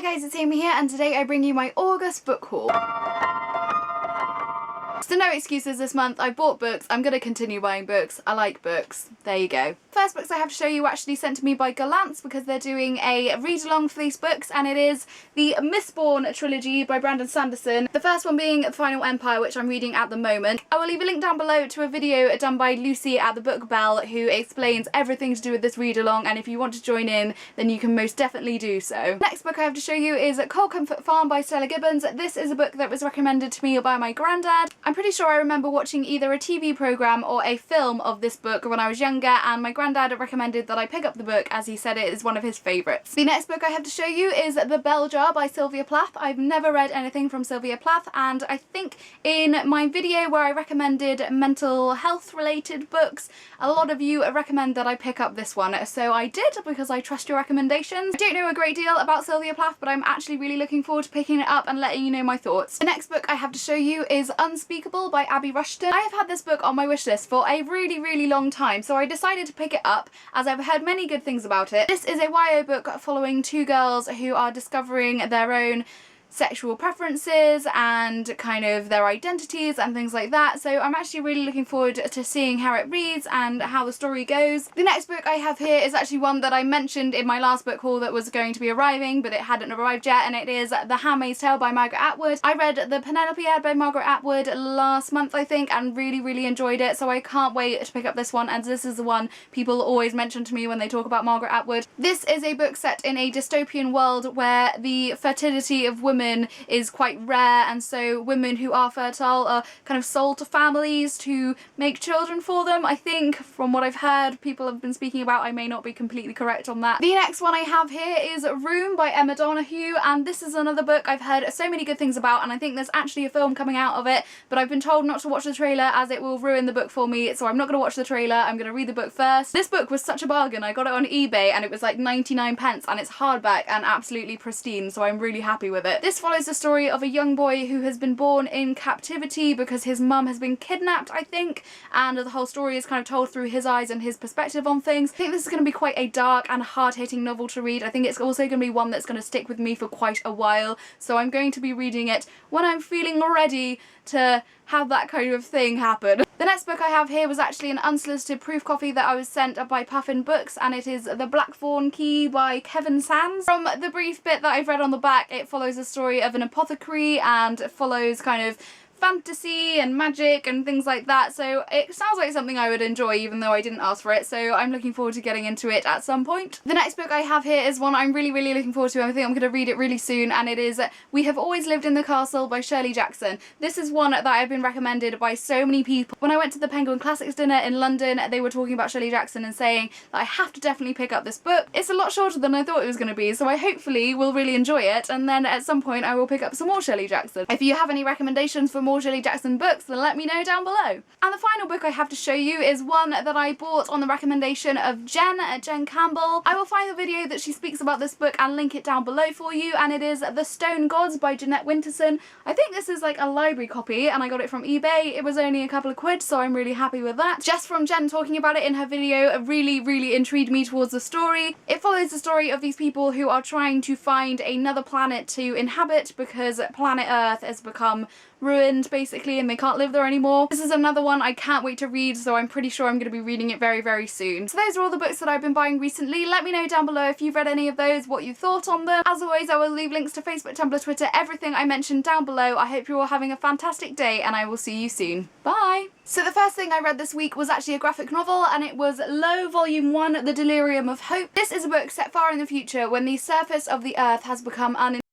guys, it's Amy here, and today I bring you my August book haul. So no excuses this month. I bought books. I'm going to continue buying books. I like books. There you go. First books I have to show you were actually sent to me by Galance because they're doing a read-along for these books, and it is the Mistborn trilogy by Sanderson. The first one being The Final Empire, which I'm reading at the moment. I will leave a link down below to a video done by Lucy at the Book Bell who explains everything to do with this read-along, and if you want to join in then you can most definitely do so. Next book I have to show you is Cold Comfort Farm by Stella Gibbons. This is a book that was recommended to me by my granddad. I'm pretty sure I remember watching either a TV programme or a film of this book when I was younger, and my granddad recommended that I pick up the book as he said it is one of his favourites. The next book I have to show you is The Bell Jar by Sylvia Plath. I've never read anything from Sylvia Plath, and I think in my video where I recommended mental health related books, a lot of you recommend that I pick up this one, so I did because I trust your recommendations. I don't know a great deal about Sylvia Plath, but I'm actually really looking forward to picking it up and letting you know my thoughts. The next book I have to show you is Unspeakable by Abbie Rushton. I have had this book on my wishlist for a really long time, so I decided to pick it up as I've heard many good things about it. This is a YA book following two girls who are discovering their own sexual preferences and kind of their identities and things like that, so I'm actually really looking forward to seeing how it reads and how the story goes. The next book I have here is actually one that I mentioned in my last book haul that was going to be arriving, but it hadn't arrived yet, and it is The Handmaid's Tale by Margaret Atwood. I read the Penelope ad by Margaret Atwood last month I think and really enjoyed it, so I can't wait to pick up this one, and this is the one people always mention to me when they talk about Margaret Atwood. This is a book set in a dystopian world where the fertility of women is quite rare, and so women who are fertile are kind of sold to families to make children for them. I think from what I've heard people have been speaking about, I may not be completely correct on that. The next one I have here is Room by Emma Donoghue, and this is another book I've heard so many good things about, and I think there's actually a film coming out of it, but I've been told not to watch the trailer as it will ruin the book for me, so I'm not going to watch the trailer. I'm going to read the book first. This book was such a bargain. I got it on eBay and it was like 99 pence, and it's hardback and absolutely pristine, so I'm really happy with it. This follows the story of a young boy who has been born in captivity because his mum has been kidnapped, I think, and the whole story is kind of told through his eyes and his perspective on things. I think this is going to be quite a dark and hard-hitting novel to read. I think it's also going to be one that's going to stick with me for quite a while, so I'm going to be reading it when I'm feeling ready to have that kind of thing happen. The next book I have here was actually an unsolicited proof copy that I was sent by Puffin Books, and it is The Blackthorn Key by Kevin Sands. From the brief bit that I've read on the back, it follows the story of an apothecary and follows kind of fantasy and magic and things like that, so it sounds like something I would enjoy even though I didn't ask for it, so I'm looking forward to getting into it at some point. The next book I have here is one I'm really looking forward to, and I think I'm going to read it really soon, and it is We Have Always Lived in the Castle by Shirley Jackson. This is one that I've been recommended by so many people. When I went to the Penguin Classics dinner in London, they were talking about Shirley Jackson and saying that I have to definitely pick up this book. It's a lot shorter than I thought it was going to be, so I hopefully will really enjoy it, and then at some point I will pick up some more Shirley Jackson. If you have any recommendations for more Shirley Jackson books, then let me know down below. And the final book I have to show you is one that I bought on the recommendation of Jen Campbell. I will find the video that she speaks about this book and link it down below for you, and it is The Stone Gods by Jeanette Winterson. I think this is like a library copy and I got it from eBay. It was only a couple of quid, so I'm really happy with that. Just from Jen talking about it in her video really intrigued me towards the story. It follows the story of these people who are trying to find another planet to inhabit because planet Earth has become ruined basically and they can't live there anymore. This is another one I can't wait to read, so I'm pretty sure I'm going to be reading it very soon. So those are all the books that I've been buying recently. Let me know down below if you've read any of those, what you thought on them. As always, I will leave links to Facebook, Tumblr, Twitter, everything I mentioned down below. I hope you're all having a fantastic day, and I will see you soon. Bye! So the first thing I read this week was actually a graphic novel, and it was Low Volume 1, The Delirium of Hope. This is a book set far in the future when the surface of the Earth has become uninhabitable